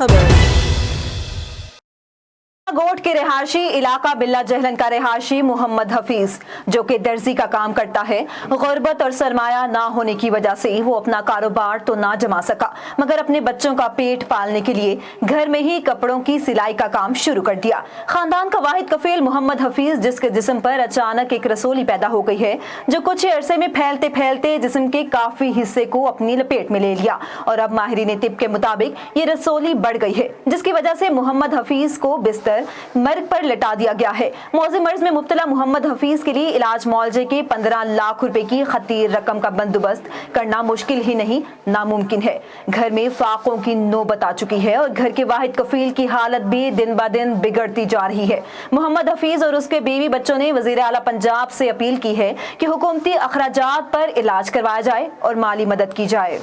खबर। गोट के रिहायशी इलाका बिल्ला जहलन का रिहायशी मोहम्मद हफीज, जो कि दर्जी का काम करता है, गुर्बत और सरमाया ना होने की वजह से वो अपना कारोबार तो ना जमा सका, मगर अपने बच्चों का पेट पालने के लिए घर में ही कपड़ों की सिलाई का काम शुरू कर दिया। खानदान का वाहिद कफील मोहम्मद हफीज, जिसके जिस्म पर अचानक एक रसोली पैदा हो गई है, जो कुछ ही अरसे में फैलते फैलते जिस्म के काफी हिस्से को अपनी लपेट में ले लिया, और अब माहिरीन तिब के मुताबिक ये रसोली बढ़ गई है, जिसकी वजह से मोहम्मद हफीज को बिस्तर मर्ग पर लटा दिया गया है। मौजे मर्ज में मुब्तला मोहम्मद हफीज के लिए इलाज मुआवजे के 15 लाख रुपए की खतीर रकम का बंदोबस्त करना मुश्किल ही नहीं नामुमकिन है। घर में फाकों की नौबत आ चुकी है और घर के वाहिद कफील की हालत भी दिन ब दिन बिगड़ती जा रही है। मोहम्मद हफीज और उसके बीवी बच्चों ने वजीर आला पंजाब से अपील की है कि हुकूमती अखराजात पर इलाज करवाया जाए और माली मदद की जाए।